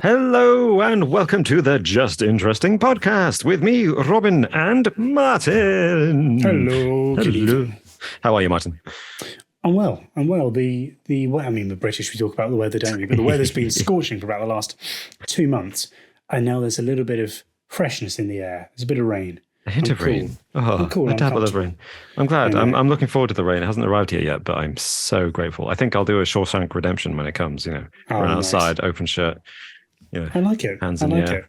Hello and welcome to the Just Interesting podcast with me, Robin, and Martin. Hello. Hello. How are you, Martin? I'm well. The British, we talk about the weather, don't we? But the weather's been scorching for about the last 2 months. And now there's a little bit of freshness in the air. There's a bit of rain. A hint of rain. I'm cool. A dabble of rain. I'm glad. I'm looking forward to the rain. It hasn't arrived here yet, but I'm so grateful. I think I'll do a Shawshank Redemption when it comes, run outside, open shirt. I like it. Hands in the air.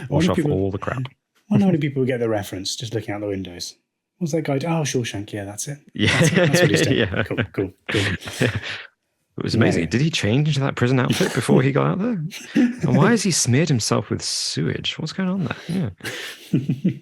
Wash off all the crap. I wonder how many people get the reference just looking out the windows. What's that guy? Oh, Shawshank. Yeah, that's it. Yeah. That's what he's doing. Yeah. Cool. It was amazing. Yeah. Did he change into that prison outfit before he got out there? And why has he smeared himself with sewage? What's going on there? Yeah.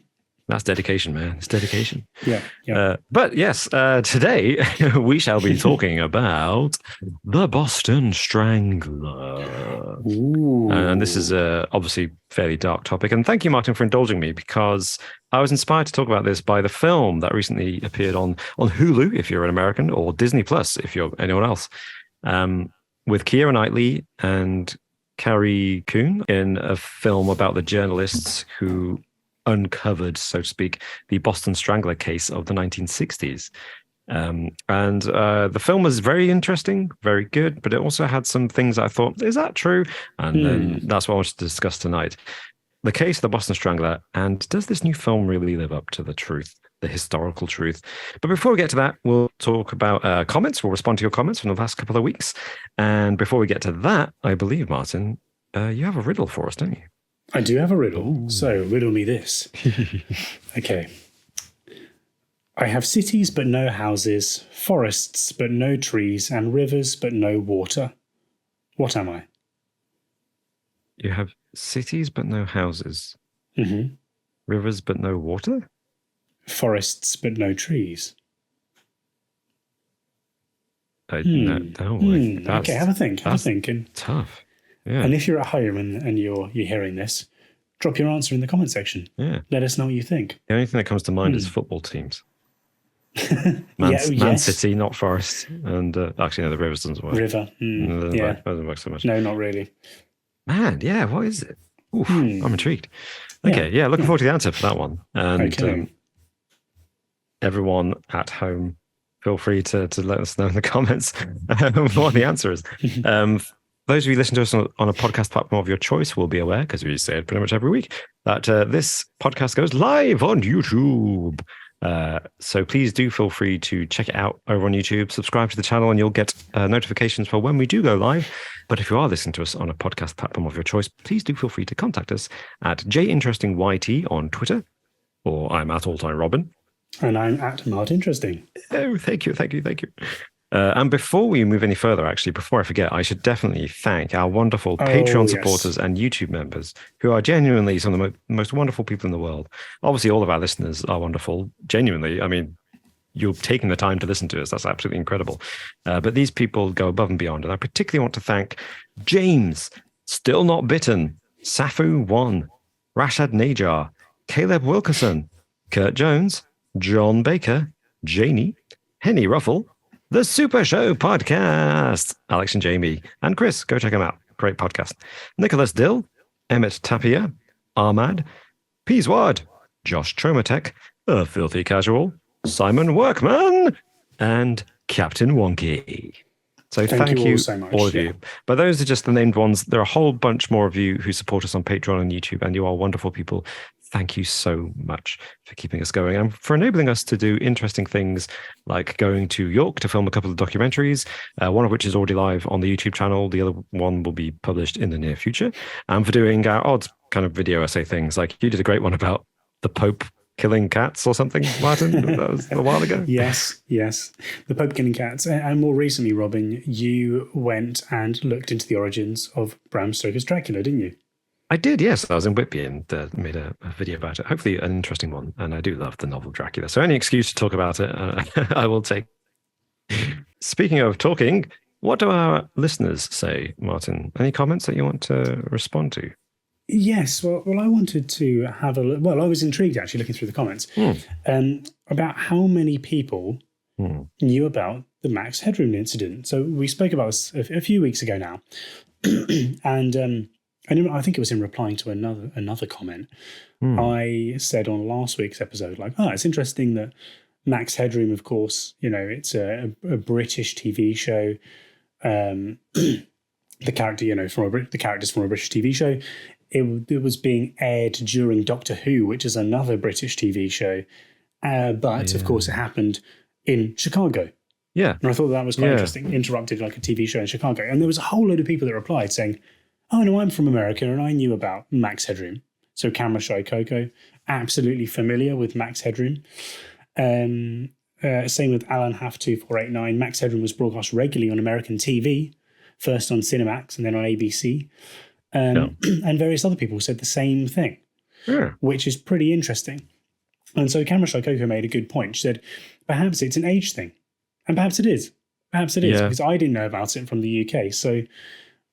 That's dedication, man. It's dedication. Yeah. But yes, today we shall be talking about the Boston Strangler. Ooh. And this is obviously a fairly dark topic. And thank you, Martin, for indulging me, because I was inspired to talk about this by the film that recently appeared on Hulu, if you're an American, or Disney Plus, if you're anyone else, with Keira Knightley and Carrie Coon in a film about the journalists who uncovered, so to speak, the Boston Strangler case of the 1960s. And the film was very interesting, very good, but it also had some things I thought, is that true? And then that's what I wanted to discuss tonight. The case of the Boston Strangler, and does this new film really live up to the truth, the historical truth? But before we get to that, we'll talk about comments. We'll respond to your comments from the last couple of weeks. And before we get to that, I believe, Martin, you have a riddle for us, don't you? I do have a riddle. Ooh. So riddle me this. Okay. I have cities but no houses, forests but no trees, and rivers but no water. What am I? You have cities but no houses, rivers but no water, forests but no trees. That's, okay, have a think. And tough. Yeah. And if you're at home and you're hearing this, drop your answer in the comment section. Yeah. Let us know what you think. The only thing that comes to mind is football teams. Man City, not Forest. And actually, no, the Rivers doesn't work. River. Doesn't work so much. No, not really. Man, yeah, what is it? Oof, I'm intrigued. Okay, yeah, looking forward to the answer for that one. And everyone at home, feel free to let us know in the comments what the answer is. Those of you listen to us on a podcast platform of your choice will be aware, because we say it pretty much every week, that this podcast goes live on YouTube. So please do feel free to check it out over on YouTube, subscribe to the channel, and you'll get notifications for when we do go live. But if you are listening to us on a podcast platform of your choice, please do feel free to contact us at JInterestingYT on Twitter, or I'm at AllTimeRobin. And I'm at MartInteresting. Oh, thank you. And before we move any further, actually, before I forget, I should definitely thank our wonderful Patreon supporters and YouTube members, who are genuinely some of the most wonderful people in the world. Obviously, all of our listeners are wonderful. Genuinely, I mean, you're taking the time to listen to us. That's absolutely incredible. But these people go above and beyond. And I particularly want to thank James, Still Not Bitten, Safu1, Rashad Najar, Caleb Wilkerson, Kurt Jones, John Baker, Janie, Henny Ruffle, The Super Show Podcast, Alex and Jamie, and Chris. Go check them out. Great podcast. Nicholas Dill, Emmett Tapia, Ahmad, Peaswad, Josh Tromatek, A Filthy Casual, Simon Workman, and Captain Wonky. So thank you so much, all of you. But those are just the named ones. There are a whole bunch more of you who support us on Patreon and YouTube, and you are wonderful people. Thank you so much for keeping us going and for enabling us to do interesting things like going to York to film a couple of documentaries, one of which is already live on the YouTube channel. The other one will be published in the near future. And for doing our odd kind of video essay things, like you did a great one about the Pope killing cats or something, Martin. That was a while ago. Yes. The Pope killing cats. And more recently, Robin, you went and looked into the origins of Bram Stoker's Dracula, didn't you? I did, yes. I was in Whitby and made a video about it. Hopefully an interesting one. And I do love the novel Dracula. So any excuse to talk about it, I will take. Speaking of talking, what do our listeners say, Martin? Any comments that you want to respond to? Yes, well, I wanted to have a look. Well, I was intrigued actually looking through the comments about how many people knew about the Max Headroom incident. So we spoke about this a few weeks ago now, and I think it was in replying to another comment. I said on last week's episode, like, oh, it's interesting that Max Headroom, of course, it's a British TV show. The character, the characters from a British TV show. It was being aired during Doctor Who, which is another British TV show. But of course, it happened in Chicago. Yeah. And I thought that was quite interesting. Interrupted like a TV show in Chicago. And there was a whole load of people that replied saying, oh, no, I'm from America and I knew about Max Headroom. So Camera Shy Coco, absolutely familiar with Max Headroom. Same with Alan Half 2489. Max Headroom was broadcast regularly on American TV, first on Cinemax and then on ABC. And various other people said the same thing, which is pretty interesting. And so Camera Shy Coco made a good point. She said, perhaps it's an age thing. And perhaps it is. Perhaps it is, because I didn't know about it from the UK. So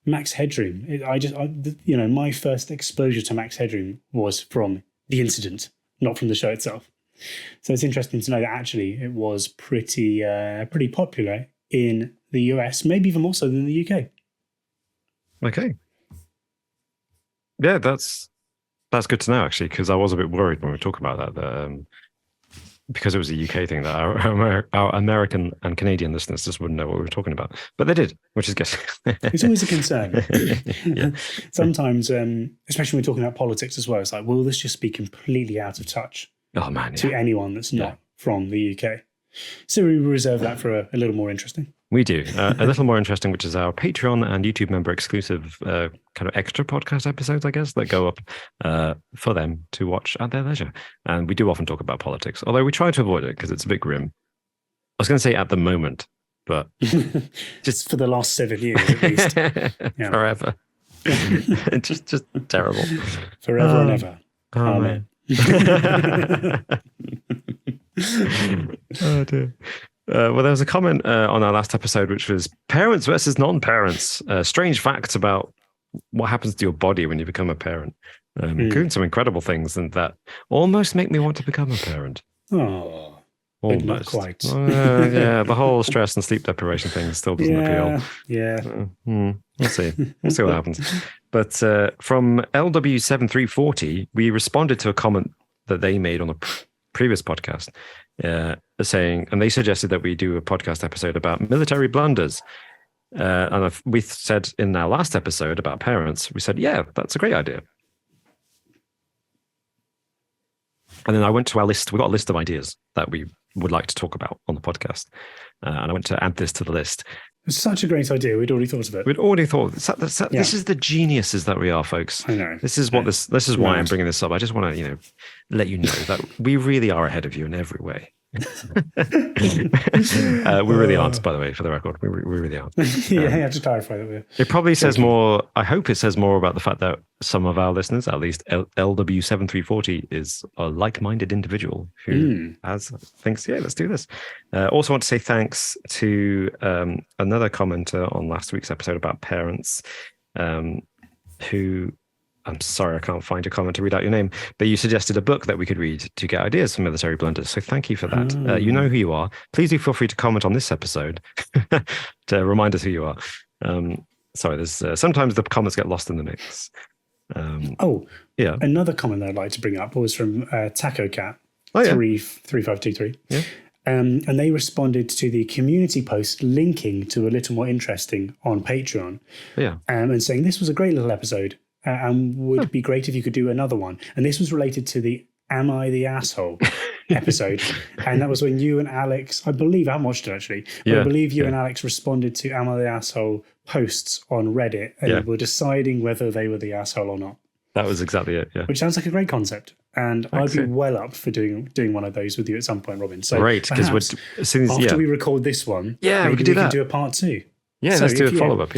Max Headroom, my first exposure to Max Headroom was from the incident, not from the show itself. So it's interesting to know that actually it was pretty popular in the US, maybe even more so than the UK. Okay. Yeah, that's good to know, actually, because I was a bit worried when we were talking about that because it was a UK thing, that our American and Canadian listeners just wouldn't know what we were talking about. But they did, which is good. It's always a concern. Sometimes, especially when we're talking about politics as well, it's like, will this just be completely out of touch to anyone that's not from the UK? So we reserve that for a little more interesting. We do. A little more interesting, which is our Patreon and YouTube member exclusive kind of extra podcast episodes, I guess, that go up for them to watch at their leisure. And we do often talk about politics, although we try to avoid it because it's a bit grim. I was going to say at the moment, but... just for the last 7 years, at least. Forever. just terrible. Forever and ever. Amen. Oh, dear. Well, there was a comment on our last episode, which was parents versus non-parents. Strange facts about what happens to your body when you become a parent. Including some incredible things, and that almost make me want to become a parent. Oh, almost. Not quite. The whole stress and sleep deprivation thing still doesn't appeal. Yeah. We'll see. We'll see what happens. But from LW7340, we responded to a comment that they made on a previous podcast. Saying, and they suggested that we do a podcast episode about military blunders. And we said in our last episode about parents, we said, yeah, that's a great idea. And then I went to our list. We got a list of ideas that we would like to talk about on the podcast. And I went to add this to the list. It's such a great idea. We'd already thought of it. We'd already thought. This is the geniuses that we are, folks. I know. This is what this is why I'm bringing this up. I just want to, let you know that we really are ahead of you in every way. We really aren't, by the way, for the record. We really aren't. Yeah, to clarify that. It probably says more. I hope it says more about the fact that some of our listeners, at least LW7340, is a like-minded individual who thinks, yeah, let's do this. Also want to say thanks to another commenter on last week's episode about parents who... I'm sorry, I can't find your comment to read out your name, but you suggested a book that we could read to get ideas for military blunders. So thank you for that. You know who you are. Please do feel free to comment on this episode to remind us who you are. Sorry, there's sometimes the comments get lost in the mix. Another comment that I'd like to bring up was from Taco Cat 3523. Yeah. And they responded to the community post linking to a little more interesting on Patreon. Yeah. And saying this was a great little episode. And would be great if you could do another one. And this was related to the Am I the Asshole episode. And that was when you and Alex, I believe, I haven't watched it actually, but I believe you and Alex responded to Am I the Asshole posts on Reddit and were deciding whether they were the asshole or not. That was exactly it, yeah. Which sounds like a great concept. And I'd be well up for doing one of those with you at some point, Robin. So great, because as soon as after we record this one, we could do that. We can do a part 2. Yeah, so let's do a follow-up,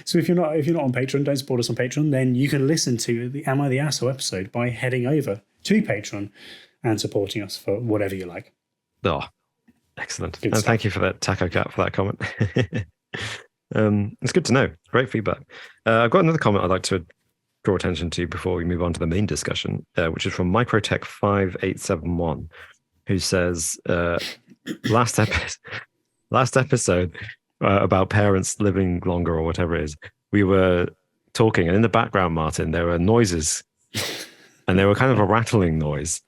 So if you're not on Patreon, don't support us on Patreon, then you can listen to the Am I the Asshole episode by heading over to Patreon and supporting us for whatever you like. Oh, excellent. And thank you for that, Taco Cat, for that comment. It's good to know. Great feedback. I've got another comment I'd like to draw attention to before we move on to the main discussion, which is from Microtech5871, who says, last episode, about parents living longer or whatever it is. we were talking, and in the background, Martin, there were noises, and they were kind of a rattling noise.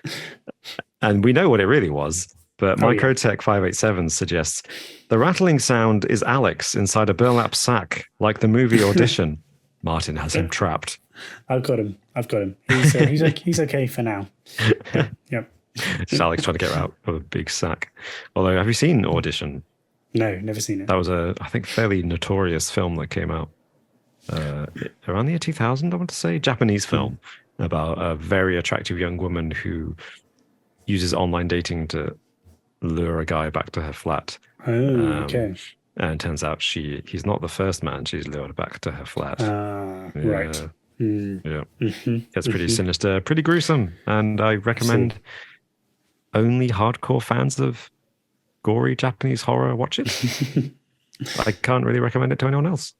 And we know what it really was, but Microtech 587 suggests the rattling sound is Alex inside a burlap sack, like the movie Audition. Martin has him trapped. I've got him. He's okay for now. Yep. Just Alex trying to get out of a big sack. Although, have you seen Audition? No, never seen it. That was I think, fairly notorious film that came out around the year 2000, I want to say. Japanese film about a very attractive young woman who uses online dating to lure a guy back to her flat. Oh, okay. And it turns out he's not the first man she's lured back to her flat. Right. Yeah. It's pretty sinister, pretty gruesome. And I recommend only hardcore fans of gory Japanese horror watch it. I can't really recommend it to anyone else.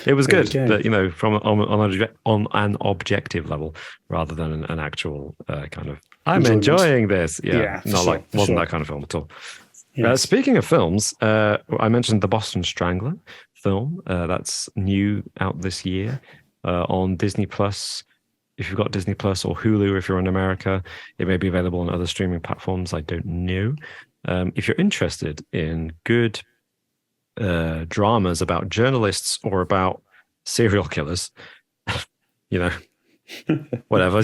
It was good, but from on an objective level, rather than an actual kind of I'm enjoying this. Yeah, wasn't that kind of film at all. Yes. Speaking of films, I mentioned the Boston Strangler film. That's new out this year on Disney Plus. If you've got Disney Plus or Hulu, if you're in America, it may be available on other streaming platforms. I don't know. If you're interested in good dramas about journalists or about serial killers, whatever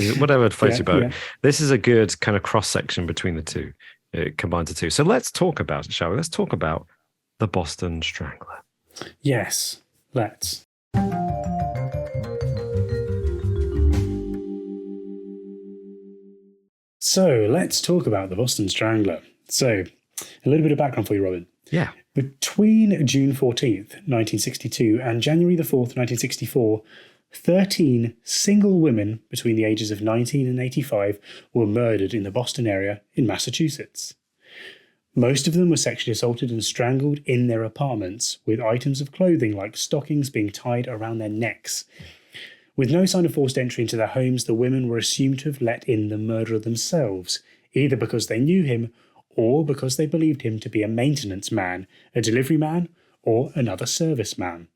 floats your boat. Yeah. This is a good kind of cross section between the two. It combines the two. So let's talk about it, shall we? Let's talk about the Boston Strangler. Yes, let's. So let's talk about the Boston Strangler. So a little bit of background for you, Robin. Yeah. Between June 14th, 1962 and January the 4th, 1964, 13 single women between the ages of 19 and 85 were murdered in the Boston area in Massachusetts. Most of them were sexually assaulted and strangled in their apartments, with items of clothing like stockings being tied around their necks. With no sign of forced entry into their homes, the women were assumed to have let in the murderer themselves, either because they knew him or because they believed him to be a maintenance man, a delivery man, or another service man.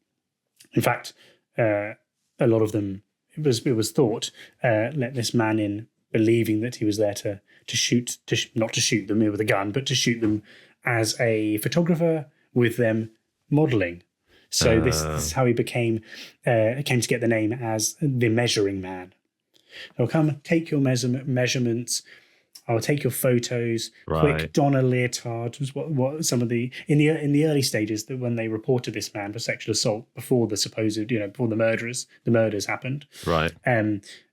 In fact, a lot of them, it was thought, let this man in believing that he was there not to shoot them with a gun, but to shoot them as a photographer with them modelling. So this is how he came to get the name as the measuring man. He'll come, take your measurements. I'll take your photos. Right. Quick, don a leotard was what some of the in the early stages that when they reported this man for sexual assault before the supposed before the murders happened. Right.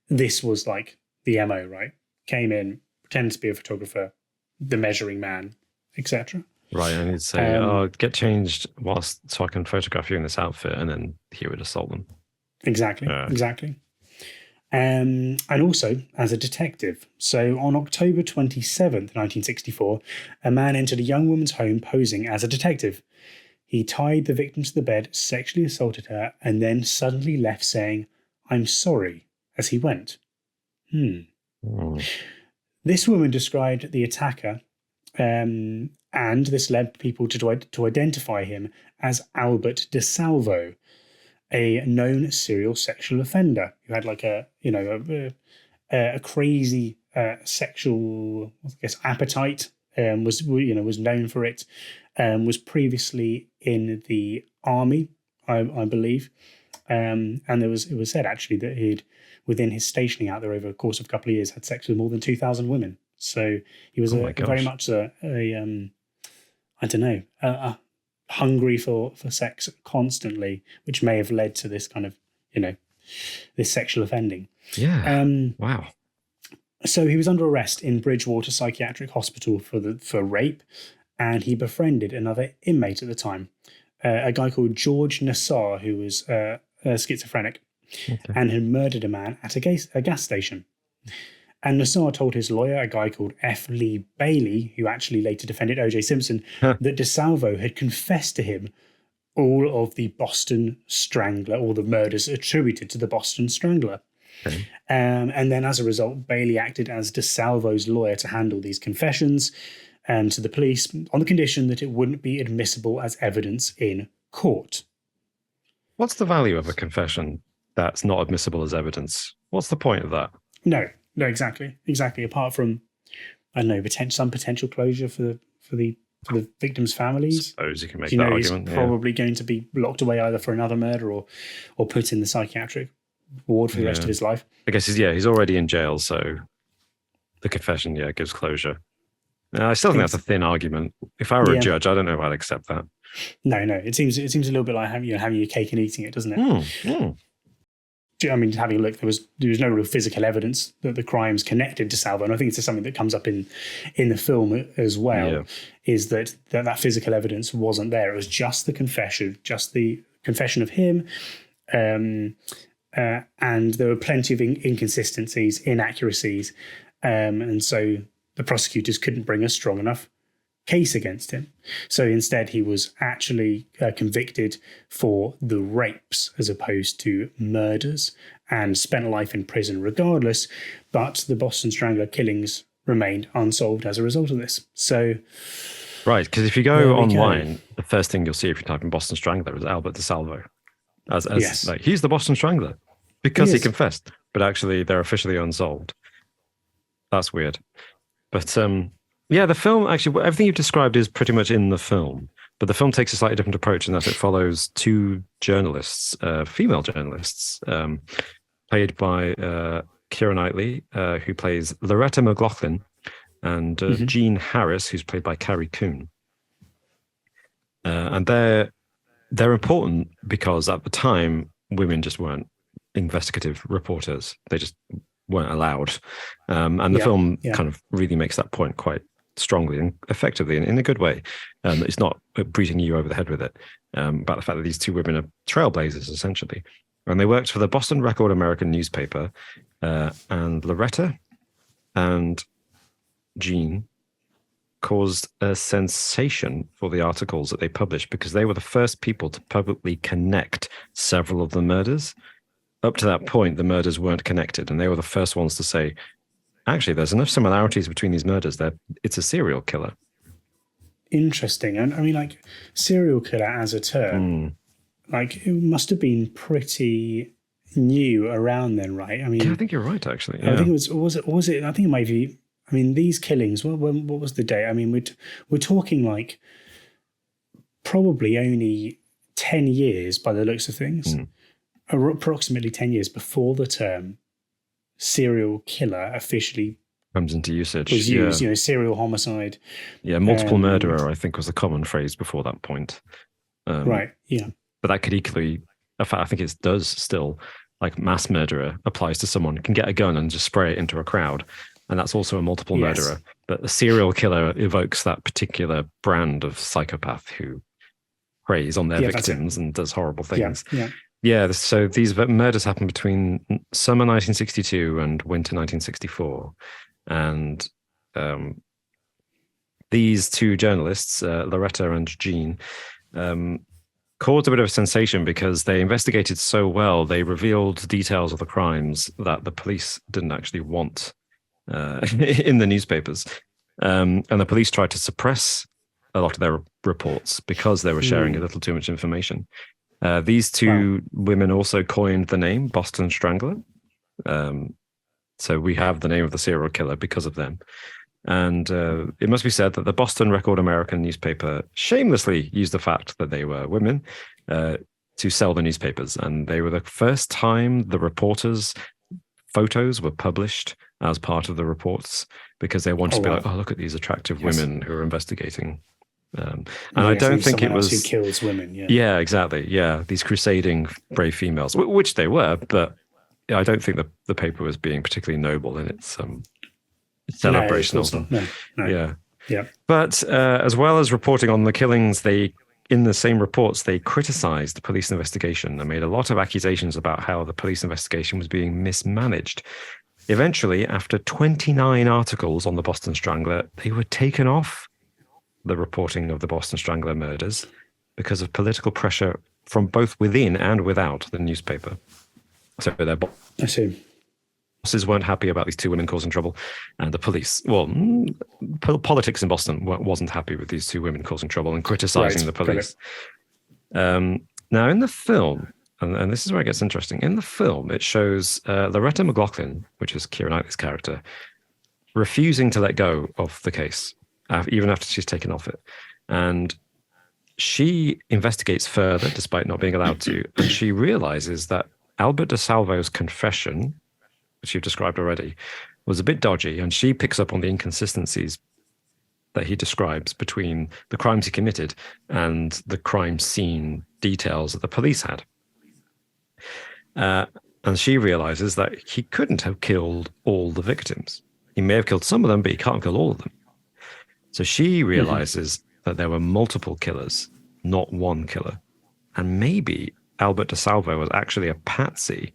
This was like the MO, right? Came in, pretended to be a photographer, the measuring man, etc. Right, and he'd say, get changed so I can photograph you in this outfit, and then he would assault them. Exactly. And also as a detective. So on October 27th, 1964, a man entered a young woman's home posing as a detective. He tied the victim to the bed, sexually assaulted her, and then suddenly left saying, "I'm sorry," as he went. This woman described the attacker, and this led people to identify him as Albert DeSalvo, a known serial sexual offender who had like a crazy sexual, appetite. Was known for it. Was previously in the army, I believe, and it was said actually that he'd, within his stationing out there over the course of a couple of years, had sex with more than 2,000 women. So he was very much hungry for sex constantly, which may have led to this kind of, this sexual offending. Yeah. Wow. So he was under arrest in Bridgewater Psychiatric Hospital for rape, and he befriended another inmate at the time, a guy called George Nassar, who was schizophrenic, and had murdered a man at a gas station. And Nassar told his lawyer, a guy called F. Lee Bailey, who actually later defended O.J. Simpson, that DeSalvo had confessed to him all of the Boston Strangler, all the murders attributed to the Boston Strangler. Okay. And then as a result, Bailey acted as DeSalvo's lawyer to handle these confessions to the police on the condition that it wouldn't be admissible as evidence in court. What's the value of a confession that's not admissible as evidence? What's the point of that? No, exactly. Apart from, I don't know, some potential closure for the victims' families. I suppose you can make that argument. He's probably going to be locked away either for another murder or put in the psychiatric ward for the rest of his life. I guess he's already in jail, so the confession, gives closure. I still think that's a thin argument. If I were a judge, I don't know if I'd accept that. No, it seems a little bit like having your cake and eating it, doesn't it? I mean, having a look, there was no real physical evidence that the crimes connected to Salvo, and I think it's something that comes up in the film as well. Is that physical evidence wasn't there? It was just the confession of him, and there were plenty of inconsistencies, inaccuracies, and so the prosecutors couldn't bring a strong enough case against him. So instead, he was actually convicted for the rapes as opposed to murders, and spent life in prison regardless. But the Boston Strangler killings remained unsolved as a result of this. So, right, because if you go online, the first thing you'll see if you type in Boston Strangler is Albert DeSalvo. Like, he's the Boston Strangler because he confessed, but actually they're officially unsolved. That's weird. But the film, actually, everything you've described is pretty much in the film, but the film takes a slightly different approach in that it follows two journalists, female journalists, played by Keira Knightley, who plays Loretta McLaughlin, and Jean Harris, who's played by Carrie Coon. And they're important because at the time, women just weren't investigative reporters. They just weren't allowed. And the film kind of really makes that point quite strongly and effectively, and in a good way. It's not beating you over the head with it, about the fact that these two women are trailblazers, essentially. And they worked for the Boston Record American newspaper, and Loretta and Jean caused a sensation for the articles that they published because they were the first people to publicly connect several of the murders. Up to that point, the murders weren't connected, and they were the first ones to say, actually, there's enough similarities between these murders that it's a serial killer. Interesting. And I mean, like, serial killer as a term, like, it must have been pretty new around then, right? I mean, I think you're right, actually. I think it was it? I think it might be. I mean, these killings. What was the date? I mean, we're talking like probably only 10 years by the looks of things, approximately 10 years before the term serial killer officially comes into usage. Was used, serial homicide. Yeah, multiple murderer, I think, was the common phrase before that point. Right, yeah. But that could equally, in fact, I think it does still, like mass murderer applies to someone who can get a gun and just spray it into a crowd. And that's also a multiple murderer. But a serial killer evokes that particular brand of psychopath who preys on their victims and does horrible things. Yeah, so these murders happened between summer 1962 and winter 1964. And these two journalists, Loretta and Jean, caused a bit of a sensation because they investigated so well. They revealed details of the crimes that the police didn't actually want in the newspapers. And the police tried to suppress a lot of their reports because they were sharing a little too much information. These two women also coined the name Boston Strangler. So we have the name of the serial killer because of them. And it must be said that the Boston Record American newspaper shamelessly used the fact that they were women to sell the newspapers. And they were the first time the reporters' photos were published as part of the reports because they wanted to be like, oh, look at these attractive women who are investigating. And I don't think it was who kills women. Yeah, exactly. Yeah, these crusading brave females, which they were, but I don't think the paper was being particularly noble in its celebration of them. No. Yeah. But as well as reporting on the killings, in the same reports, they criticized the police investigation and made a lot of accusations about how the police investigation was being mismanaged. Eventually, after 29 articles on the Boston Strangler, they were taken off the reporting of the Boston Strangler murders because of political pressure from both within and without the newspaper. So their bosses weren't happy about these two women causing trouble, and the police, politics in Boston wasn't happy with these two women causing trouble and criticizing the police. Now, in the film, and this is where it gets interesting. In the film, it shows Loretta McLaughlin, which is Keira Knightley's character, refusing to let go of the case, even after she's taken off it. And she investigates further, despite not being allowed to, and she realizes that Albert DeSalvo's confession, which you've described already, was a bit dodgy, and she picks up on the inconsistencies that he describes between the crimes he committed and the crime scene details that the police had. And she realizes that he couldn't have killed all the victims. He may have killed some of them, but he can't kill all of them. So she realizes that there were multiple killers, not one killer. And maybe Albert DeSalvo was actually a patsy,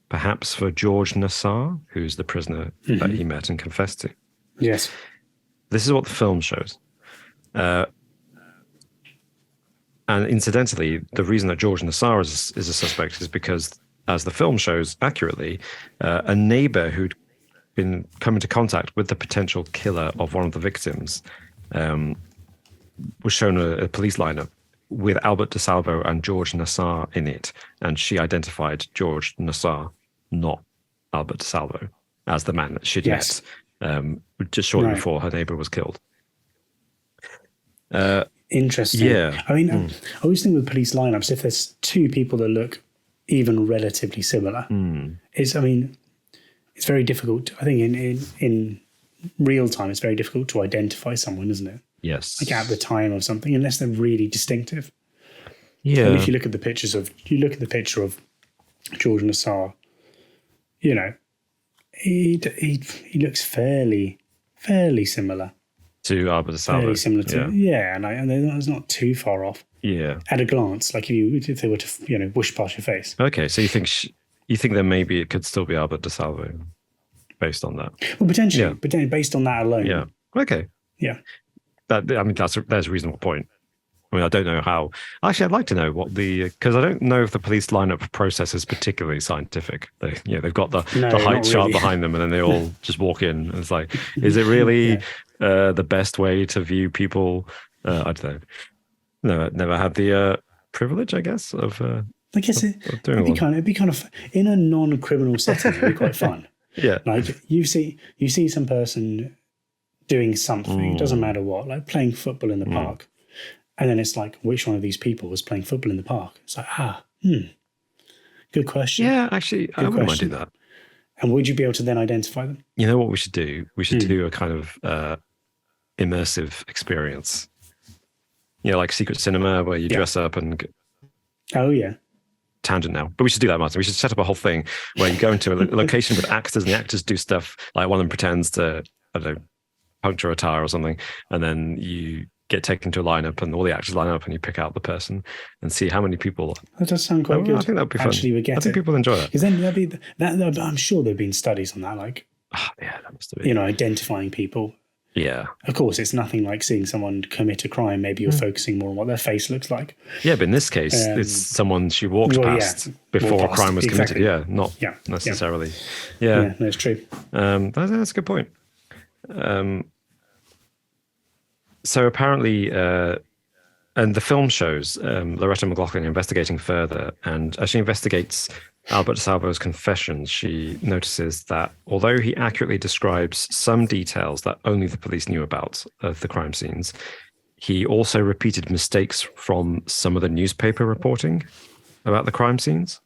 perhaps for George Nassar, who's the prisoner that he met and confessed to. Yes. This is what the film shows. And incidentally, the reason that George Nassar is a suspect is because, as the film shows accurately, a neighbor who'd been come into contact with the potential killer of one of the victims was shown a police lineup with Albert DeSalvo and George Nassar in it. And she identified George Nassar, not Albert DeSalvo, as the man that she'd met just shortly before her neighbor was killed. Interesting. Yeah. I mean, I always think with police lineups, if there's two people that look even relatively similar, it's very difficult. I think in real time, it's very difficult to identify someone, isn't it? Yes. Like at the time of something, unless they're really distinctive. Yeah. And if you look at the picture of George Nassar, you know, he looks fairly similar to Albert DeSalvo. Fairly similar to and it's not too far off. Yeah. At a glance, like if they were to whoosh past your face. Okay, so you think that maybe it could still be Albert DeSalvo based on that? Well, potentially based on that alone. Yeah. Okay. Yeah. That's a reasonable point. I mean, I don't know how. Actually, I'd like to know because I don't know if the police lineup process is particularly scientific. They've got the height chart behind them, and then they all just walk in. And it's like, is it really the best way to view people? I don't know. No, never had the privilege, I guess, of. I guess it'd be kind of in a non-criminal setting. It'd be quite fun. Yeah, like you see some person doing something. It doesn't matter what, like playing football in the park. And then it's like, which one of these people was playing football in the park? It's like, good question. Yeah, actually, I wouldn't mind doing that. And would you be able to then identify them? You know what we should do? We should do a kind of immersive experience. Like Secret Cinema, where you dress up and... Oh, yeah. Tangent now. But we should do that, Martin. We should set up a whole thing where you go into a location with actors, and the actors do stuff, like one of them pretends to, I don't know, puncture a tire or something, and then you get taken to a lineup, and all the actors line up, and you pick out the person and see how many people. That does sound quite good. I think that would be fun. Actually, we get I think people enjoy that. Because then I'm sure there've been studies on that, like that must have been. Identifying people. Yeah. Of course, it's nothing like seeing someone commit a crime. Maybe you're focusing more on what their face looks like. Yeah, but in this case, it's someone she walked past before a crime was committed. Exactly. Yeah, not necessarily. Yeah, no, it's true. That's a good point. So apparently, and the film shows Loretta McLaughlin investigating further, and as she investigates Albert DeSalvo's confessions, she notices that although he accurately describes some details that only the police knew about of the crime scenes, he also repeated mistakes from some of the newspaper reporting about the crime scenes.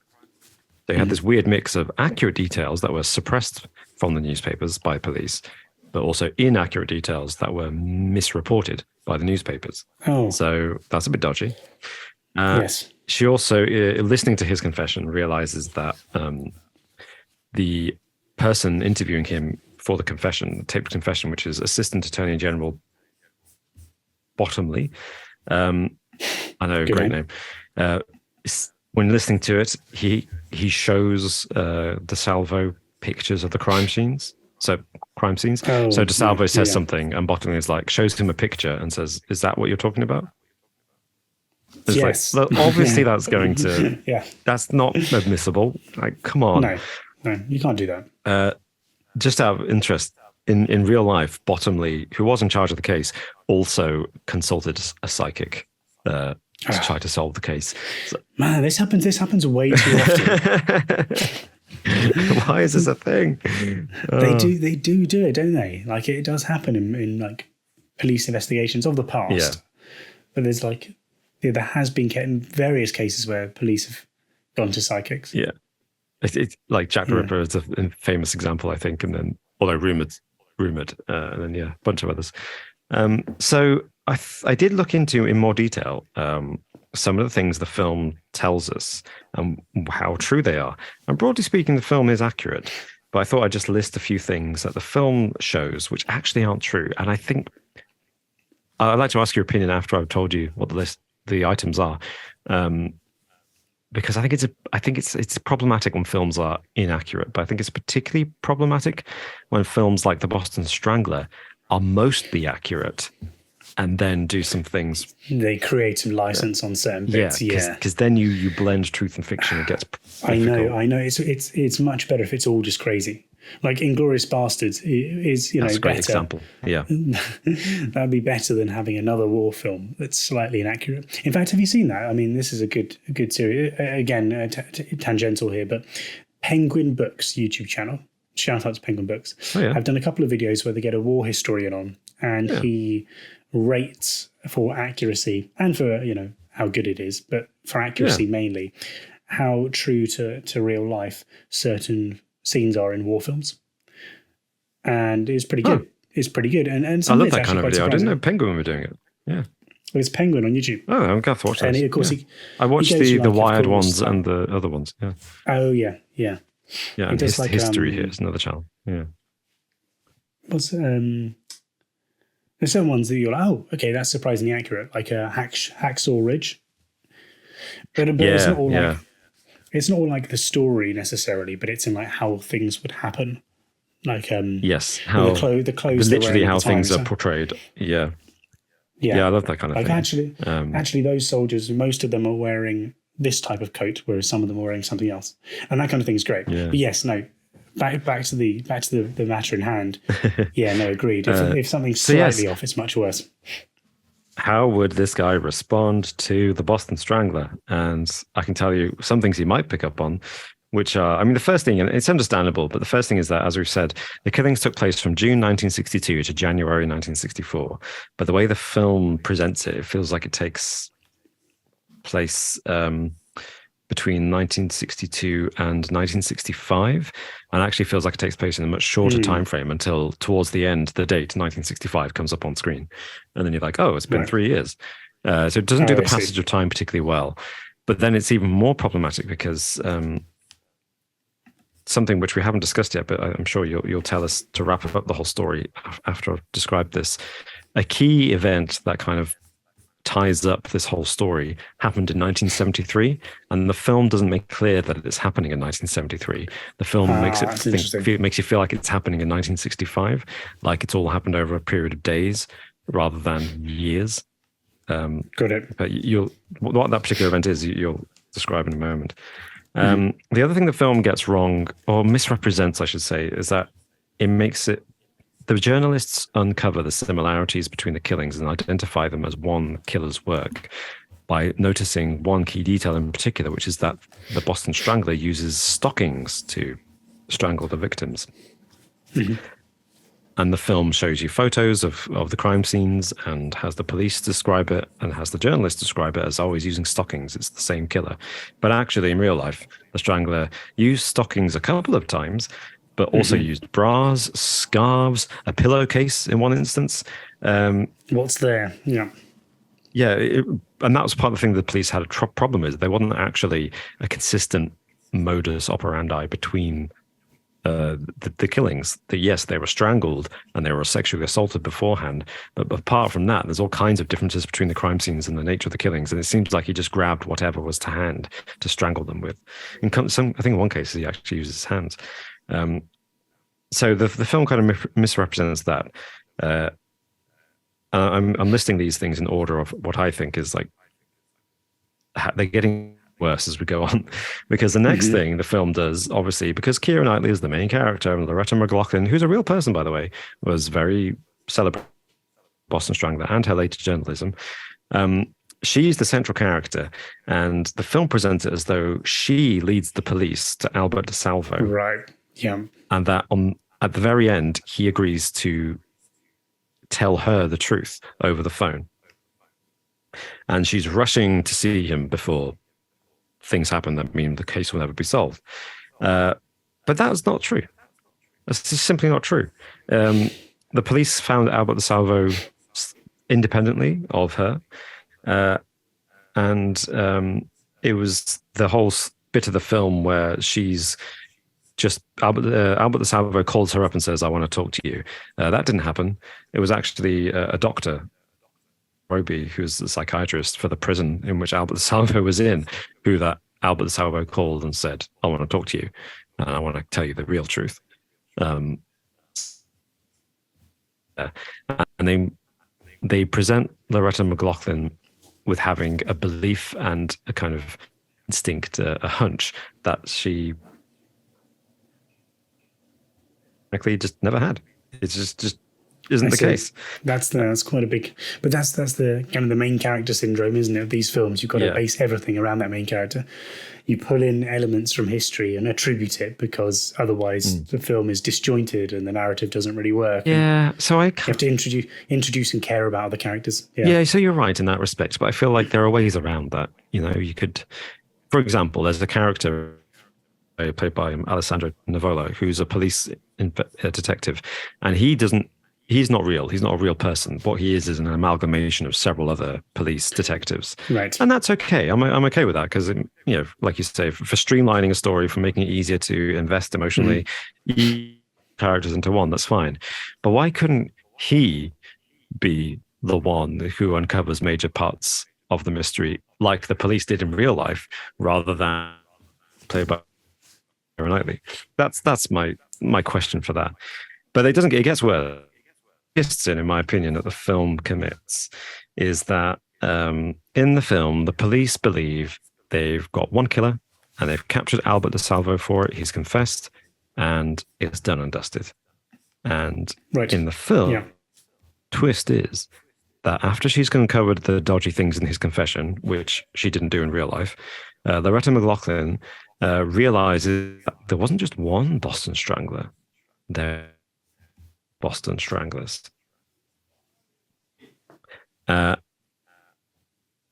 They had this weird mix of accurate details that were suppressed from the newspapers by police, but also inaccurate details that were misreported by the newspapers. Oh. So that's a bit dodgy. Yes. She also, listening to his confession, realizes that the person interviewing him for the confession, the taped confession, which is Assistant Attorney General Bottomley, I know, Good great name. When listening to it, he shows DeSalvo pictures of the crime scenes. So DeSalvo says something, and Bottomley is like, shows him a picture and says, "Is that what you're talking about?" It's yes. like, obviously that's going to... That's not admissible. Like, come on. No, you can't do that. Just out of interest, in real life, Bottomley, who was in charge of the case, also consulted a psychic to try to solve the case. So, Man, this happens way too often. why is this a thing? They do it, don't they? Like it does happen in like police investigations of the past. Yeah. But there's like there has been various cases where police have gone to psychics. Yeah. It's like Jack the Ripper is a famous example, I think, and then although rumored, and then a bunch of others. So I did look into in more detail some of the things the film tells us and how true they are. And broadly speaking, the film is accurate, but I thought I'd just list a few things that the film shows which actually aren't true. And I think I'd like to ask your opinion after I've told you what the items are. Because I think it's problematic when films are inaccurate, but I think it's particularly problematic when films like The Boston Strangler are mostly accurate and then do some things. They create some license on certain bits. Because then you blend truth and fiction. It gets difficult. I know. It's much better if it's all just crazy. Like Inglourious Bastards is That's a great better. example. Yeah, that'd be better than having another war film that's slightly inaccurate. In fact, have you seen that? I mean, this is a good series. Again, tangential here, but Penguin Books YouTube channel. Shout out to Penguin Books. Oh, yeah. I've done a couple of videos where they get a war historian on, and he rates for accuracy and for how good it is, but for accuracy mainly, how true to real life certain scenes are in war films, and it's pretty good. It's pretty good, and I love that kind of video. I didn't know Penguin were doing it. Yeah, it's Penguin on YouTube. Oh, I'm going to watch that. And of course, I watched the Wired ones and the other ones. Yeah. Oh yeah. Yeah, and History here is another channel. Yeah. What's there's some ones that you're like, oh, okay, that's surprisingly accurate, like a Hacksaw Ridge. But it's not all like it's not all like the story necessarily, but it's in like how things would happen. Like yes, how the clothes literally how things are portrayed. Yeah, I love that kind of thing. Actually, those soldiers, most of them are wearing this type of coat, whereas some of them are wearing something else, and that kind of thing is great. Yeah. But yes, no. Back to the matter in hand. Yeah, no, agreed. If something's slightly off, it's much worse. How would this guy respond to the Boston Strangler? And I can tell you some things he might pick up on, which are, I mean, the first thing, and it's understandable, but the first thing is that, as we've said, the killings took place from June 1962 to January 1964. But the way the film presents it, it feels like it takes place between 1962 and 1965, and actually feels like it takes place in a much shorter time frame until towards the end, the date 1965 comes up on screen, and then you're like, oh, it's been 3 years. So it doesn't do the passage of time particularly well. But then it's even more problematic because something which we haven't discussed yet, but I'm sure you'll tell us to wrap up the whole story after I've described this. A key event that kind of ties up this whole story happened in 1973, and the film doesn't make clear that it's happening in 1973. The film makes you feel like it's happening in 1965, like it's all happened over a period of days rather than years. Got it. But what that particular event is, you'll describe in a moment. The other thing the film gets wrong, or misrepresents, I should say, is that it makes it. The journalists uncover the similarities between the killings and identify them as one killer's work by noticing one key detail in particular, which is that the Boston Strangler uses stockings to strangle the victims. And the film shows you photos of the crime scenes and has the police describe it and has the journalists describe it as always using stockings. It's the same killer. But actually, in real life, the Strangler used stockings a couple of times, but also used bras, scarves, a pillowcase in one instance. What's there? Yeah. Yeah, and that was part of the thing the police had a problem with. There wasn't actually a consistent modus operandi between the killings. Yes, they were strangled and they were sexually assaulted beforehand, but apart from that, there's all kinds of differences between the crime scenes and the nature of the killings, and it seems like he just grabbed whatever was to hand to strangle them with. I think in one case he actually uses his hands. So the film kind of misrepresents that. I'm listing these things in order of what I think is like they're getting worse as we go on, because the next thing the film does, obviously, because Keira Knightley is the main character and Loretta McLaughlin, who's a real person, by the way, was very celebrated Boston Strangler and her later journalism. she's the central character, and the film presents it as though she leads the police to Albert DeSalvo. Right. Yeah. And that at the very end, he agrees to tell her the truth over the phone. And she's rushing to see him before things happen that mean the case will never be solved. But that's not true. That's just simply not true. The police found Albert DeSalvo independently of her. And it was the whole bit of the film where she's just Albert DeSalvo calls her up and says, "I want to talk to you." That didn't happen. It was actually a doctor, Roby, who's the psychiatrist for the prison in which Albert DeSalvo was in, who that Albert DeSalvo called and said, "I want to talk to you, and I want to tell you the real truth." And they present Loretta McLaughlin with having a belief and a kind of instinct, a hunch that she frankly just never had. It's just isn't the case. That's quite a big, but that's the kind of the main character syndrome, isn't it? Of these films, you've got to base everything around that main character. You pull in elements from history and attribute it, because otherwise the film is disjointed and the narrative doesn't really work. Yeah, so you have to introduce and care about other characters. Yeah, so you're right in that respect, but I feel like there are ways around that. You know, you could, for example, there's a character played by Alessandro Nivola, who's a police detective, and he's not real. He's not a real person. What he is an amalgamation of several other police detectives. Right. And that's okay. I'm okay with that because, you know, like you say, for streamlining a story, for making it easier to invest emotionally, characters into one, that's fine. But why couldn't he be the one who uncovers major parts of the mystery like the police did in real life, rather than played by Knightley? That's my question for that. But it gets worse. In my opinion, that the film commits is that in the film, the police believe they've got one killer and they've captured Albert DeSalvo for it. He's confessed and it's done and dusted. And in the film, twist is that after she's uncovered the dodgy things in his confession, which she didn't do in real life, Loretta McLaughlin realizes that there wasn't just one Boston Strangler. There Boston Stranglers. But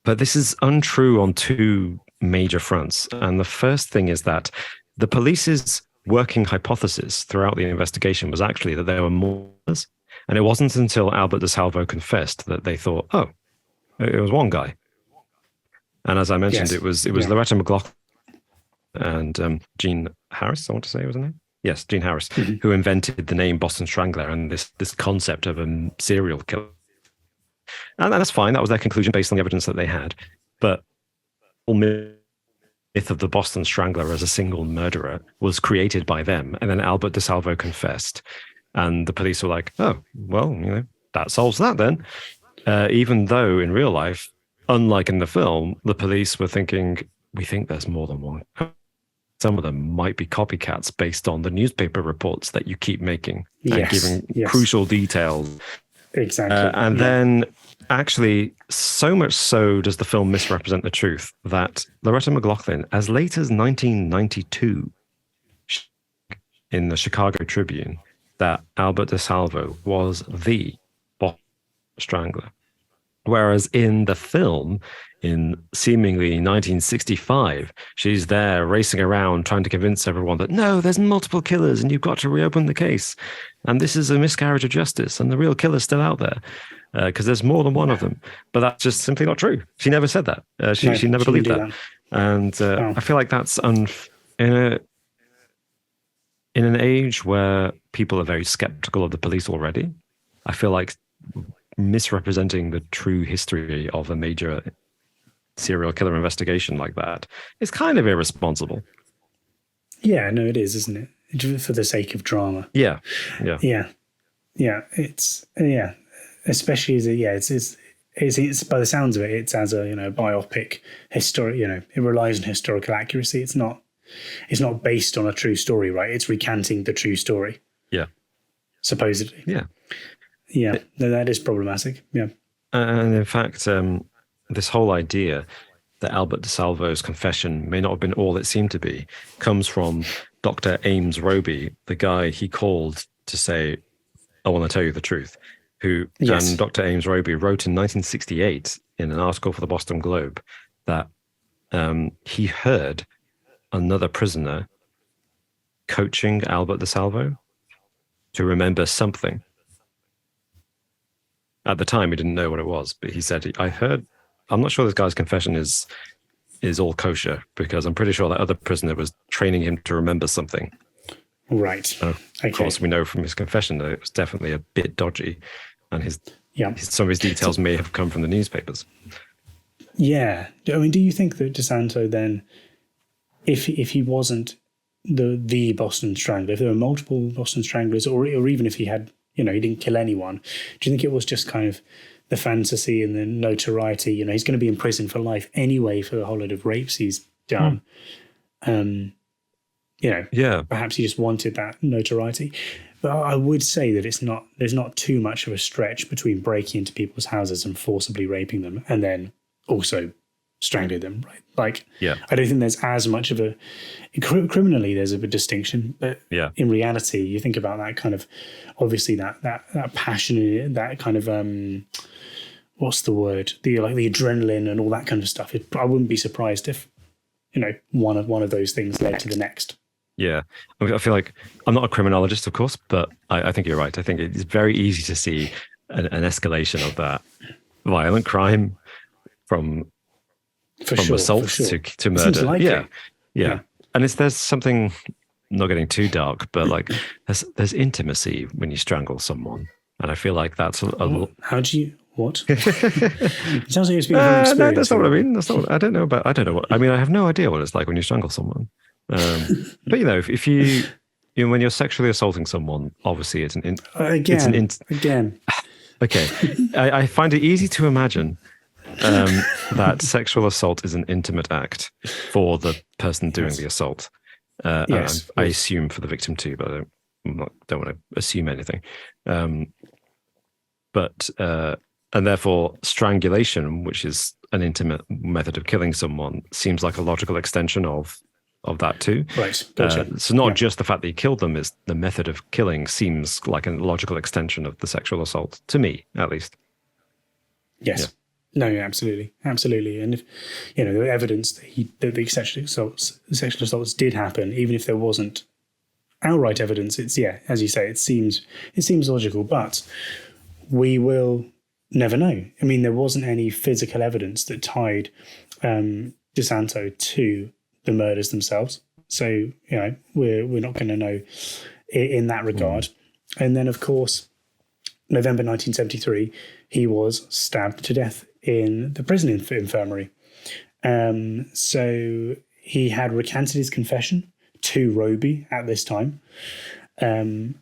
this is untrue on two major fronts. And the first thing is that the police's working hypothesis throughout the investigation was actually that there were more. And it wasn't until Albert DeSalvo confessed that they thought, oh, it was one guy. And as I mentioned, it was Loretta McLaughlin and Jean Harris, I want to say was her name. Yes, Jean Harris, who invented the name Boston Strangler and this concept of a serial killer. And that's fine. That was their conclusion based on the evidence that they had. But the myth of the Boston Strangler as a single murderer was created by them. And then Albert DeSalvo confessed. And the police were like, oh, well, you know, that solves that then. Even though in real life, unlike in the film, the police were thinking, we think there's more than one. Some of them might be copycats based on the newspaper reports that you keep making and giving crucial details. Exactly. And then actually, so much so does the film misrepresent the truth that Loretta McLaughlin, as late as 1992, in the Chicago Tribune, that Albert DeSalvo was the Boston Strangler. Whereas in the film, in seemingly 1965, she's there racing around trying to convince everyone that, no, there's multiple killers and you've got to reopen the case. And this is a miscarriage of justice and the real killer's still out there because there's more than one of them. But that's just simply not true. She never said that. She never believed that. And I feel like that's in an age where people are very skeptical of the police already. I feel like misrepresenting the true history of a major serial killer investigation like that is kind of irresponsible. Yeah, no, it is, isn't it? For the sake of drama. Yeah. It's especially as it's by the sounds of it, it's as a biopic history. It relies on historical accuracy. It's not based on a true story, right? It's recanting the true story. Yeah, supposedly. Yeah. Yeah, no, that is problematic. Yeah. And in fact, this whole idea that Albert DeSalvo's confession may not have been all it seemed to be comes from Dr. Ames Roby, the guy he called to say, I want to tell you the truth, and Dr. Ames Roby wrote in 1968 in an article for the Boston Globe that he heard another prisoner coaching Albert DeSalvo to remember something. At the time, he didn't know what it was, but he said, I'm not sure this guy's confession is all kosher, because I'm pretty sure that other prisoner was training him to remember something. Right. Of course, we know from his confession that it was definitely a bit dodgy, and some of his details may have come from the newspapers. Yeah. I mean, do you think that DeSanto then, if he wasn't the Boston Strangler, if there were multiple Boston Stranglers, or even if he had, he didn't kill anyone, do you think it was just kind of the fantasy and the notoriety? He's going to be in prison for life anyway for the whole load of rapes he's done. Perhaps he just wanted that notoriety. But I would say that there's not too much of a stretch between breaking into people's houses and forcibly raping them and then also strangling them, right? I don't think there's as much of criminally there's a distinction, but in reality, you think about that kind of, obviously that passion, that kind of, what's the word? The adrenaline and all that kind of stuff. I wouldn't be surprised if, one of those things led to the next. Yeah. I feel like I'm not a criminologist, of course, but I think you're right. I think it's very easy to see an escalation of that violent crime from assault to murder. Yeah. And there's something, not getting too dark, but there's intimacy when you strangle someone. And I feel like that's how do you, what? It sounds like you're speaking from experience. No, that's not what I mean. I don't know what, I mean, I have no idea what it's like when you strangle someone. But if you when you're sexually assaulting someone, obviously it's again. Okay. I find it easy to imagine that sexual assault is an intimate act for the person doing the assault. Yes. I assume for the victim too, but I don't want to assume anything. But and therefore strangulation, which is an intimate method of killing someone, seems like a logical extension of that too. Right. Gotcha. So not just the fact that he killed them, is the method of killing seems like a logical extension of the sexual assault, to me at least. Yes. Yeah. No, absolutely. And if the evidence that the sexual assaults did happen, even if there wasn't outright evidence, it's as you say, it seems logical, but we will never know. I mean, there wasn't any physical evidence that tied DeSanto to the murders themselves, so we're not going to know in that regard. And then, of course, November 1973, he was stabbed to death in the prison infirmary. So he had recanted his confession to Roby at this time, and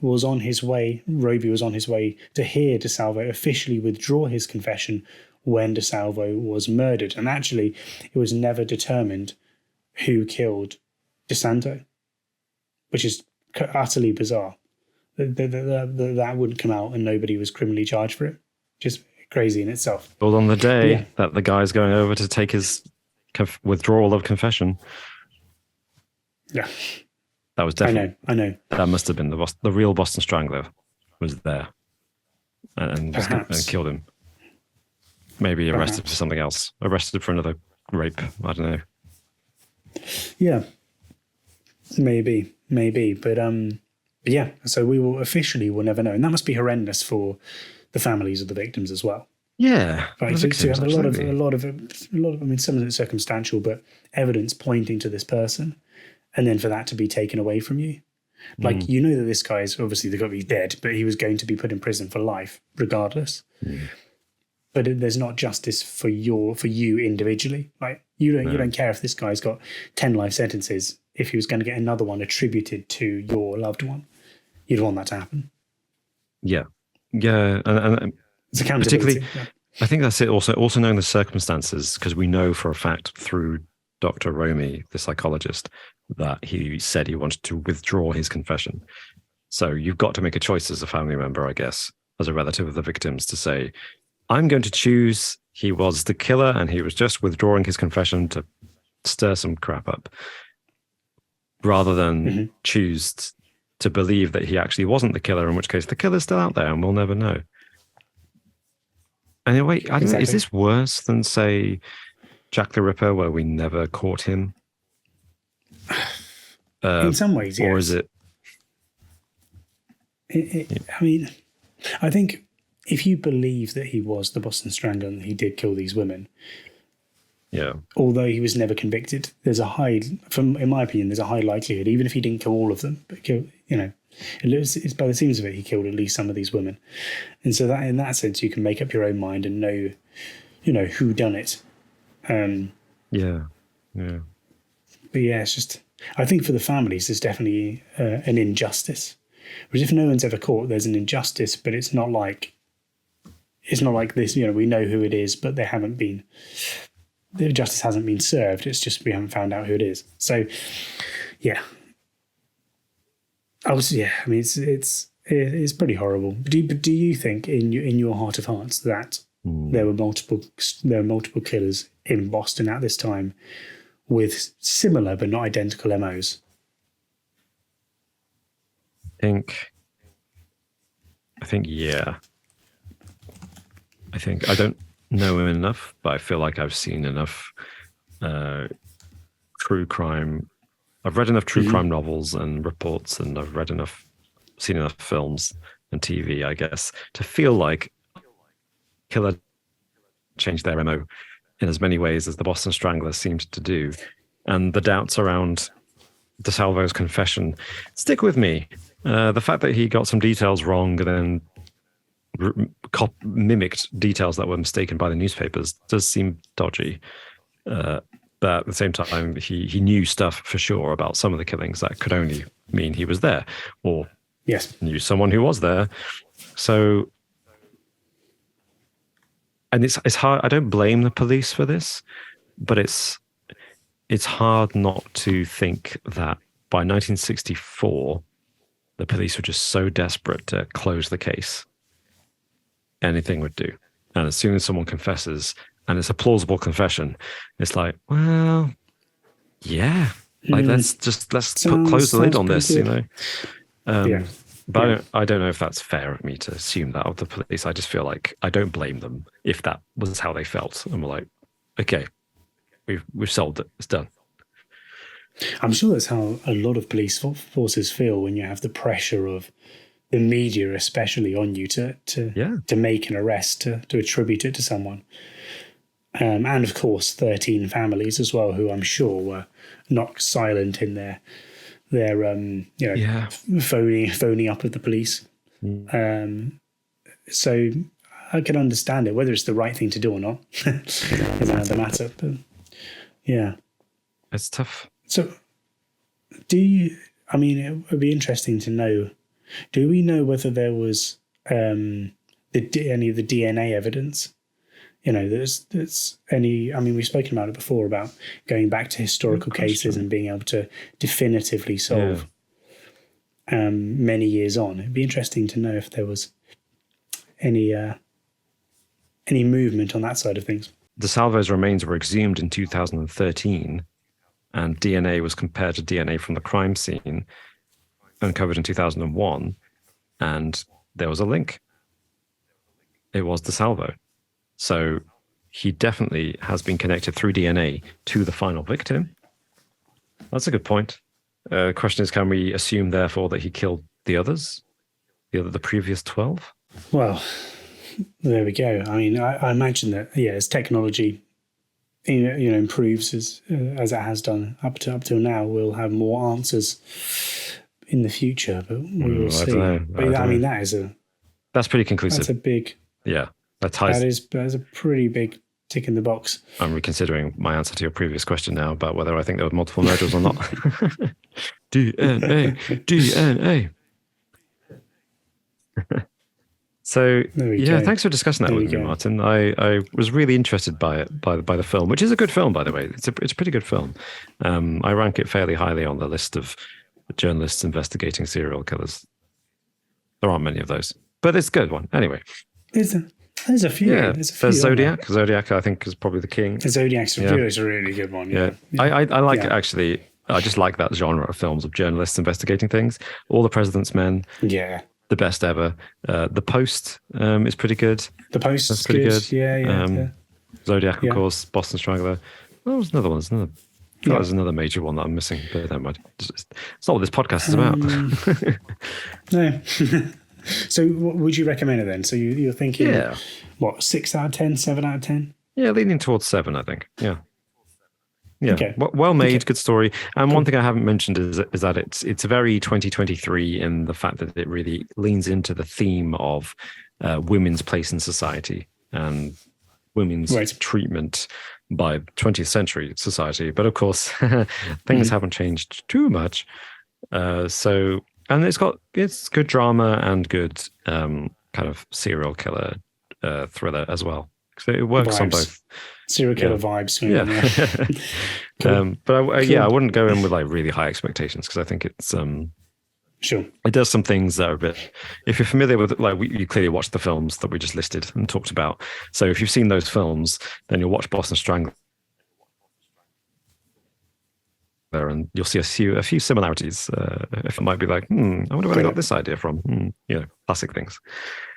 was on his way. Roby was on his way to hear DeSalvo officially withdraw his confession when DeSalvo was murdered. And actually, it was never determined who killed DeSanto, which is utterly bizarre. That wouldn't come out and nobody was criminally charged for it. Just crazy in itself. Well, on the day that the guy's going over to take his withdrawal of confession. Yeah. That was definitely... I know. That must have been the real Boston Strangler was there and killed him. Maybe arrested for something else. Arrested for another rape. I don't know. Yeah. Maybe. But yeah, so we'll never know. And that must be horrendous for the families of the victims as well. Yeah. Right. So you have a lot of, I mean, some of it's circumstantial, but evidence pointing to this person. And then for that to be taken away from you. Like, that this guy is obviously, they've got to be dead, but he was going to be put in prison for life regardless. But there's not justice for you individually. Like, you don't care if this guy's got 10 life sentences. If he was going to get another one attributed to your loved one, you'd want that to happen. Yeah. And it's accountability. Particularly, I think that's it. Also knowing the circumstances, because we know for a fact through Dr. Romy, the psychologist, that he said he wanted to withdraw his confession. So you've got to make a choice as a family member, I guess, as a relative of the victims, to say, I'm going to choose he was the killer and he was just withdrawing his confession to stir some crap up, rather than choose to believe that he actually wasn't the killer, in which case the killer's still out there and we'll never know. And wait, I don't know, is this worse than, say, Jack the Ripper, where we never caught him? In some ways, yes. Or is it? I mean, I think if you believe that he was the Boston Strangler and he did kill these women, yeah, although he was never convicted, there's a high, in my opinion, there's a high likelihood, even if he didn't kill all of them, but it's by the seams of it, he killed at least some of these women. And so that, in that sense, you can make up your own mind and know, who done it. Yeah. But yeah, it's just, I think for the families, there's definitely an injustice. Whereas if no one's ever caught, there's an injustice, but it's not like this, we know who it is, but the justice hasn't been served. It's just we haven't found out who it is. So, yeah. I mean, it's pretty horrible. Do you think in your heart of hearts that there were multiple killers in Boston at this time with similar but not identical MOs? I think yeah. I don't know him enough, but I feel like I've seen enough true crime. I've read enough true crime novels and reports, and I've seen enough films and TV, I guess, to feel like killer changed their MO in as many ways as the Boston Strangler seemed to do. And the doubts around DeSalvo's confession stick with me. The fact that he got some details wrong and then mimicked details that were mistaken by the newspapers does seem dodgy. But at the same time, he knew stuff for sure about some of the killings that could only mean he was there, or knew someone who was there. So, and it's hard. I don't blame the police for this, but it's hard not to think that by 1964, the police were just so desperate to close the case, anything would do. And as soon as someone confesses, and it's a plausible confession, it's like, well, yeah, like let's close the lid on this, good. But I don't know if that's fair of me to assume that of the police. I just feel like I don't blame them if that was how they felt, and we're like, okay, we've solved it, it's done. I'm sure that's how a lot of police forces feel when you have the pressure of the media, especially on you to make an arrest, to attribute it to someone. And of course, 13 families as well, who I'm sure were not silent in their phoning up at the police. So I can understand it, whether it's the right thing to do or not is another matter. But yeah, it's tough. So, it would be interesting to know, do we know whether there was any of the DNA evidence? There's any, we've spoken about it before, about going back to historical cases and being able to definitively solve many years on. It'd be interesting to know if there was any movement on that side of things. DeSalvo's remains were exhumed in 2013, and DNA was compared to DNA from the crime scene uncovered in 2001, and there was a link. It was DeSalvo. So he definitely has been connected through DNA to the final victim. That's a good point. The question is, can we assume, therefore, that he killed the others? The previous 12? Well, there we go. I imagine that, as technology improves as it has done up till now, we'll have more answers in the future, but we will see. That's pretty conclusive. That's a big... Yeah. That's a pretty big tick in the box. I'm reconsidering my answer to your previous question now about whether I think there were multiple murders or not. DNA. So thanks for discussing that with me, Martin. I was really interested by it, by the film, which is a good film, by the way. It's a pretty good film. I rank it fairly highly on the list of journalists investigating serial killers. There aren't many of those, but it's a good one anyway. There's a few. Yeah, There's Zodiac. Zodiac, I think, is probably the king. The Zodiac's a really good one. Yeah. I like it, actually. I just like that genre of films of journalists investigating things. All the President's Men. Yeah. The best ever. The Post is pretty good. The Post That's is pretty good. Yeah. Zodiac, of course. Boston Strangler. Well, there's another one. There's another major one that I'm missing, but never mind. It's not what this podcast is about. No. So what would you recommend it then? So you're thinking, what, 6 out of 10, 7 out of 10? Yeah, leaning towards 7, I think. Yeah. Okay. Well made, good story. And one thing I haven't mentioned is that it's very 2023 in the fact that it really leans into the theme of women's place in society and women's treatment by 20th century society. But of course, things haven't changed too much. And it's good drama and good kind of serial killer thriller as well. So it works on both. Serial killer vibes. Cool. But I wouldn't go in with like really high expectations because I think it's sure. It does some things that are a bit. If you're familiar with you clearly watched the films that we just listed and talked about. So if you've seen those films, then you'll watch Boston Strangler, and you'll see a few similarities. If it might be like, I wonder where I got this idea from. Classic things.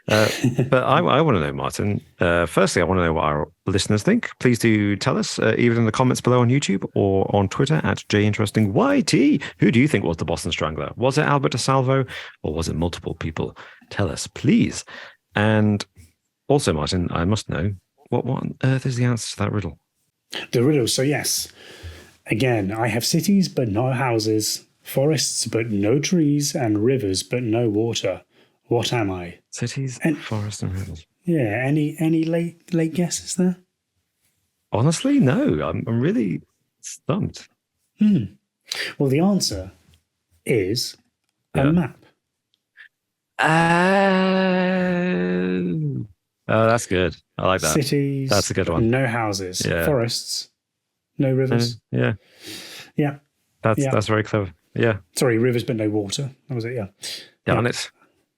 But I want to know, Martin. Firstly, I want to know what our listeners think. Please do tell us, either in the comments below on YouTube or on Twitter at JInterestingYT. Who do you think was the Boston Strangler? Was it Albert DeSalvo or was it multiple people? Tell us, please. And also, Martin, I must know, what on earth is the answer to that riddle? The riddle. So yes, again, I have cities but no houses, forests but no trees, and rivers but no water. What am I? Cities, forests, and rivers. Yeah. Any late guesses there? Honestly, no. I'm really stumped. Well, the answer is a map. Oh, that's good. I like that. Cities. That's a good one. No houses. Yeah. Forests. No rivers. Yeah. That's very clever. Yeah. Sorry, rivers but no water. That was it. Yeah. Darn it.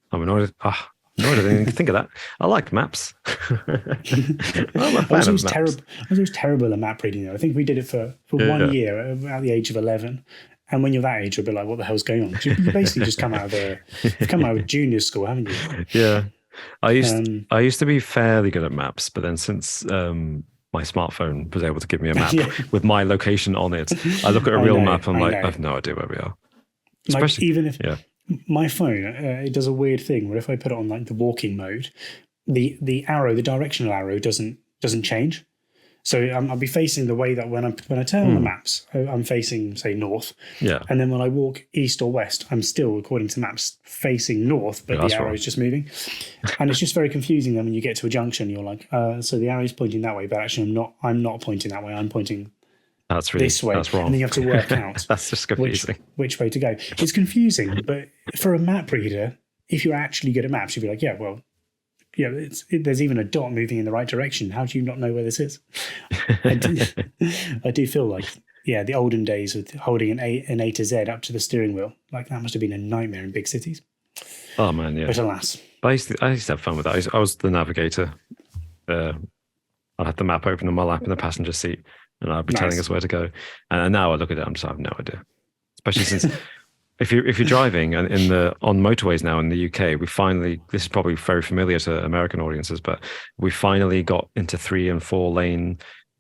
I'm annoyed. I didn't even think of that. I like maps. I'm a fan of maps. I was terrible at map reading though. I think we did it for 1 year at the age of 11. And when you're that age, you'll be like, what the hell's going on? You basically just come out of junior school, haven't you? Yeah. I used to be fairly good at maps, but then since my smartphone was able to give me a map with my location on it, I look at a real map and I'm like, I have no idea where we are. Especially, even if my phone, it does a weird thing where if I put it on like the walking mode, the arrow, the directional arrow doesn't change. So I'll be facing the way that when I turn on the maps, I'm facing, say, north. Yeah. And then when I walk east or west, I'm still, according to maps, facing north, but the arrow is just moving. And it's just very confusing then when you get to a junction, you're like, so the arrow is pointing that way, but actually I'm not pointing that way. I'm pointing this way. That's wrong. And then you have to work out that's just confusing. Which way to go. It's confusing, but for a map reader, if you're actually good at maps, you'd be like, there's even a dot moving in the right direction. How do you not know where this is? I do feel like, the olden days with holding an A to Z up to the steering wheel, like that must have been a nightmare in big cities. Oh man, yeah. But alas. But I used to have fun with that. I was the navigator. I had the map open on my lap in the passenger seat, and I'd be telling us where to go. And now I look at it, I have no idea. Especially since if you're driving on motorways now in the UK, we finally, this is probably very familiar to American audiences, but we finally got into 3 and 4 lane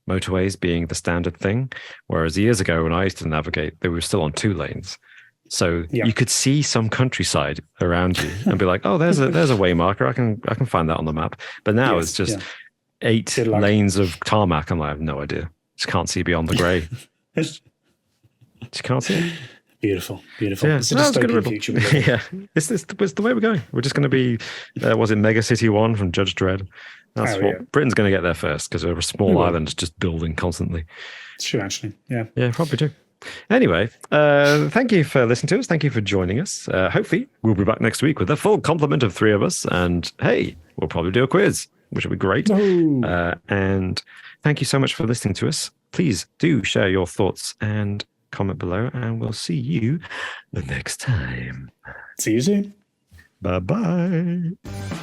motorways being the standard thing. Whereas years ago when I used to navigate, they were still on 2 lanes. So you could see some countryside around you and be like, oh, there's a way marker. I can find that on the map. But now it's just 8 lanes of tarmac. I'm like, I have no idea. Just can't see beyond the grey. Just can't see it. Beautiful. Yeah, It's a dystopian future. It's the way we're going. We're just going to be, was it Mega City 1 from Judge Dredd? That's Britain's going to get there first because we're a small island just building constantly. It's true, actually. Yeah, probably do. Anyway, thank you for listening to us. Thank you for joining us. Hopefully, we'll be back next week with a full complement of 3 of us. And hey, we'll probably do a quiz, which will be great. And thank you so much for listening to us. Please do share your thoughts and comment below, and we'll see you the next time. See you soon. Bye-bye.